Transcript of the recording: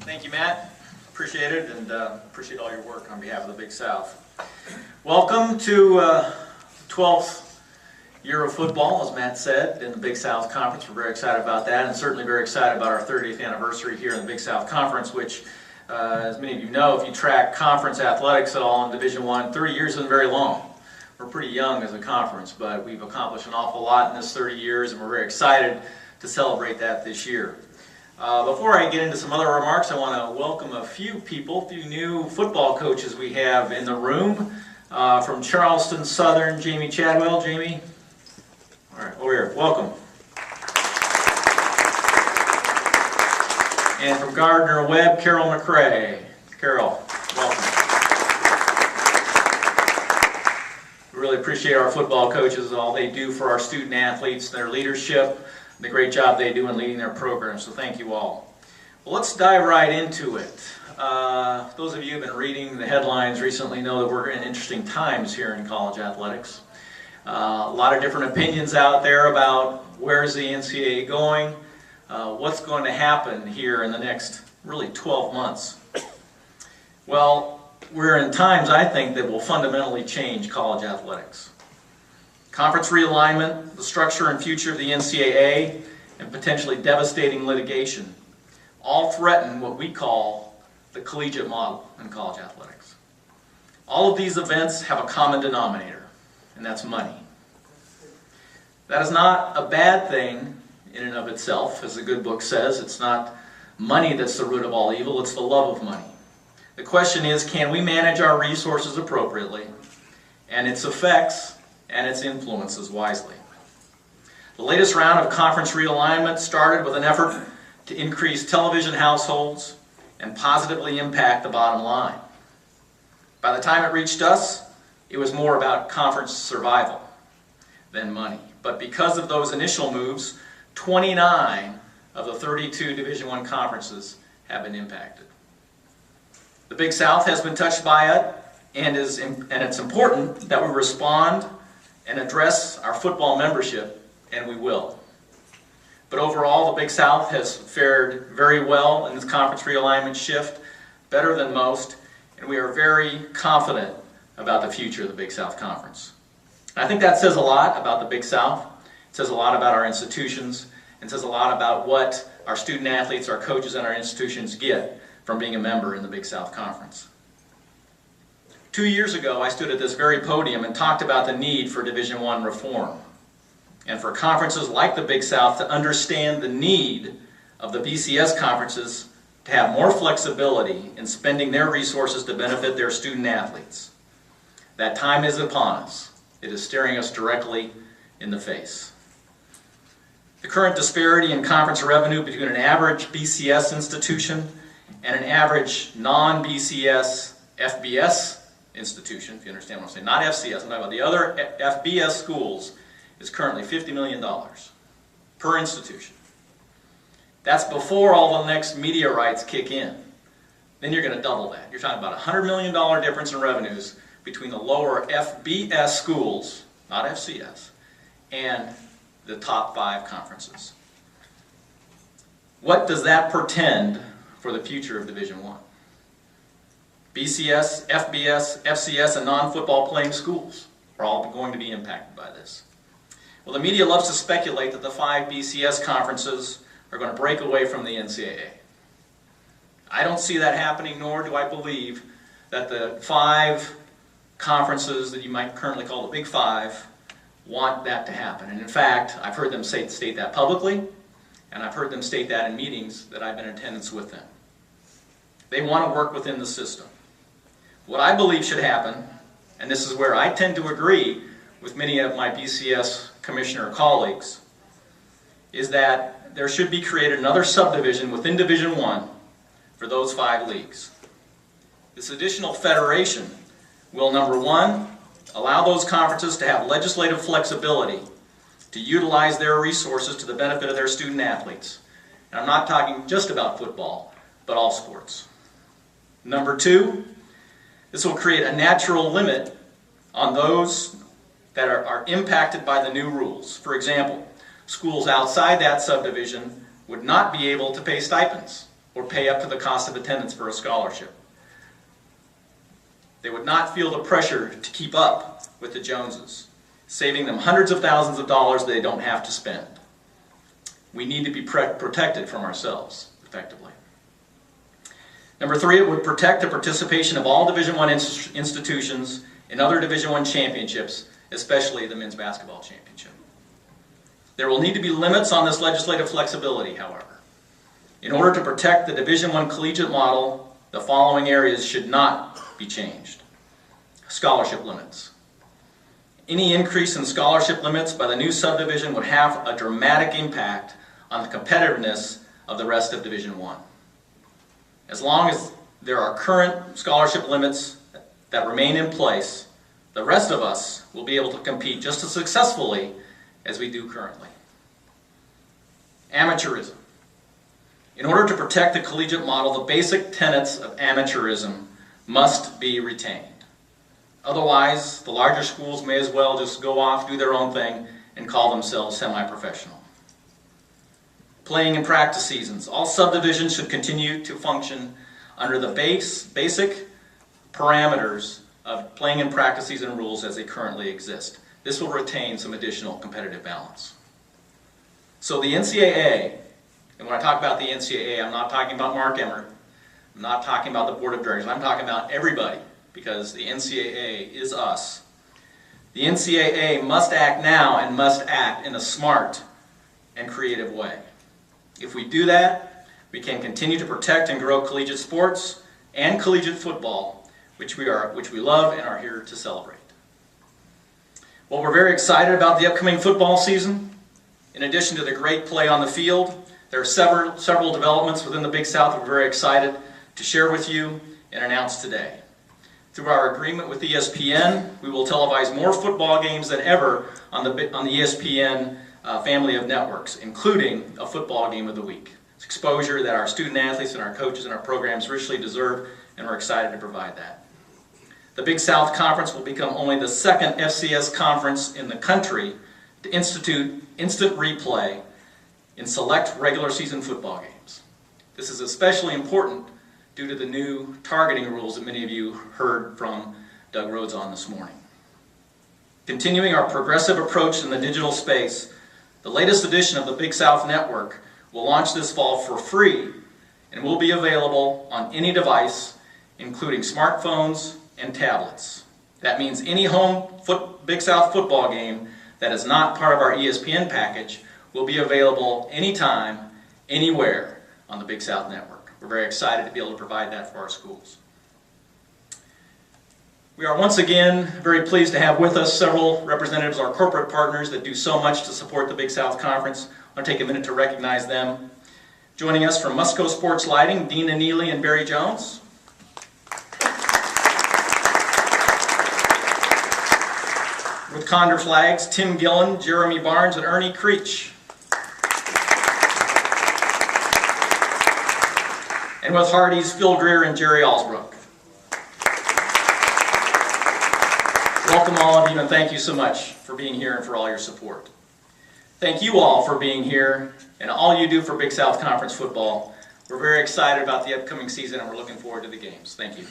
Thank you, Matt. Appreciate it, and appreciate all your work on behalf of the Big South. Welcome to 12th year of football, as Matt said, in the Big South Conference. We're very excited about that, and certainly very excited about our 30th anniversary here in the Big South Conference, which, as many of you know, if you track conference athletics at all in Division I, 30 years isn't very long. We're pretty young as a conference, but we've accomplished an awful lot in this 30 years, and we're very excited to celebrate that this year. Before I get into some other remarks, I want to welcome a few new football coaches we have in the room. From Charleston Southern, Jamie Chadwell. Jamie? All right, over here. Welcome. And from Gardner Webb, Carol McCrae. Carol, welcome. We really appreciate our football coaches and all they do for our student athletes, their leadership, the great job they do in leading their programs, so thank you all. Well, let's dive right into it. Those of you who have been reading the headlines recently know that we're in interesting times here in college athletics. A lot of different opinions out there about where's the NCAA going, what's going to happen here in the next really 12 months. Well, we're in times, I think, that will fundamentally change college athletics. Conference realignment, the structure and future of the NCAA, and potentially devastating litigation all threaten what we call the collegiate model in college athletics. All of these events have a common denominator, and that's money. That is not a bad thing in and of itself. As the good book says, it's not money that's the root of all evil, it's the love of money. The question is, can we manage our resources appropriately and its effects and its influences wisely? The latest round of conference realignment started with an effort to increase television households and positively impact the bottom line. By the time it reached us, it was more about conference survival than money. But because of those initial moves, 29 of the 32 Division I conferences have been impacted. The Big South has been touched by it, and it's important that we respond and address our football membership, and we will. But overall, the Big South has fared very well in this conference realignment shift, better than most, and we are very confident about the future of the Big South Conference. I think that says a lot about the Big South. It says a lot about our institutions, and says a lot about what our student athletes, our coaches, and our institutions get from being a member in the Big South Conference. 2 years ago, I stood at this very podium and talked about the need for Division I reform, and for conferences like the Big South to understand the need of the BCS conferences to have more flexibility in spending their resources to benefit their student athletes. That time is upon us. It is staring us directly in the face. The current disparity in conference revenue between an average BCS institution and an average non-BCS FBS institution, if you understand what I'm saying, not FCS, I'm talking about the other FBS schools, is currently $50 million per institution. That's before all the next media rights kick in. Then you're going to double that. You're talking about a $100 million difference in revenues between the lower FBS schools, not FCS, and the top 5 conferences. What does that portend for the future of Division I? BCS, FBS, FCS, and non-football playing schools are all going to be impacted by this. Well, the media loves to speculate that the 5 BCS conferences are going to break away from the NCAA. I don't see that happening, nor do I believe that the 5 conferences that you might currently call the Big 5 want that to happen. And in fact, I've heard them state that publicly, and I've heard them state that in meetings that I've been in attendance with them. They want to work within the system. What I believe should happen, and this is where I tend to agree with many of my BCS commissioner colleagues, is that there should be created another subdivision within Division I for those 5 leagues. This additional federation will, number one, allow those conferences to have legislative flexibility to utilize their resources to the benefit of their student athletes. And I'm not talking just about football, but all sports. Number two, this will create a natural limit on those that are impacted by the new rules. For example, schools outside that subdivision would not be able to pay stipends or pay up to the cost of attendance for a scholarship. They would not feel the pressure to keep up with the Joneses, saving them hundreds of thousands of dollars they don't have to spend. We need to be protected from ourselves effectively. Number 3, it would protect the participation of all Division I institutions in other Division I championships, especially the men's basketball championship. There will need to be limits on this legislative flexibility, however. In order to protect the Division I collegiate model, the following areas should not be changed. Scholarship limits. Any increase in scholarship limits by the new subdivision would have a dramatic impact on the competitiveness of the rest of Division I. As long as there are current scholarship limits that remain in place, the rest of us will be able to compete just as successfully as we do currently. Amateurism. In order to protect the collegiate model, the basic tenets of amateurism must be retained. Otherwise, the larger schools may as well just go off, do their own thing, and call themselves semi-professional. Playing and practice seasons. All subdivisions should continue to function under the basic parameters of playing and practice season rules as they currently exist. This will retain some additional competitive balance. So the NCAA, and when I talk about the NCAA, I'm not talking about Mark Emmert, I'm not talking about the Board of Directors, I'm talking about everybody, because the NCAA is us. The NCAA must act now and must act in a smart and creative way. If we do that, we can continue to protect and grow collegiate sports and collegiate football, which we love and are here to celebrate. Well, we're very excited about the upcoming football season. In addition to the great play on the field, there are several developments within the Big South that we're very excited to share with you and announce today. Through our agreement with ESPN, we will televise more football games than ever on the ESPN family of networks, including a football game of the week. It's exposure that our student athletes and our coaches and our programs richly deserve, and we're excited to provide that. The Big South Conference will become only the second FCS conference in the country to institute instant replay in select regular season football games. This is especially important due to the new targeting rules that many of you heard from Doug Rhodes on this morning. Continuing our progressive approach in the digital space, the latest edition of the Big South Network will launch this fall for free and will be available on any device, including smartphones and tablets. That means any home Big South football game that is not part of our ESPN package will be available anytime, anywhere on the Big South Network. We're very excited to be able to provide that for our schools. We are once again very pleased to have with us several representatives of our corporate partners that do so much to support the Big South Conference. I want to take a minute to recognize them. Joining us from Musco Sports Lighting, Dina Neely and Barry Jones. With Condor Flags, Tim Gillen, Jeremy Barnes, and Ernie Creech. And with Hardee's, Phil Greer and Jerry Alsbrook. Welcome all of you, and thank you so much for being here and for all your support. Thank you all for being here and all you do for Big South Conference football. We're very excited about the upcoming season and we're looking forward to the games. Thank you.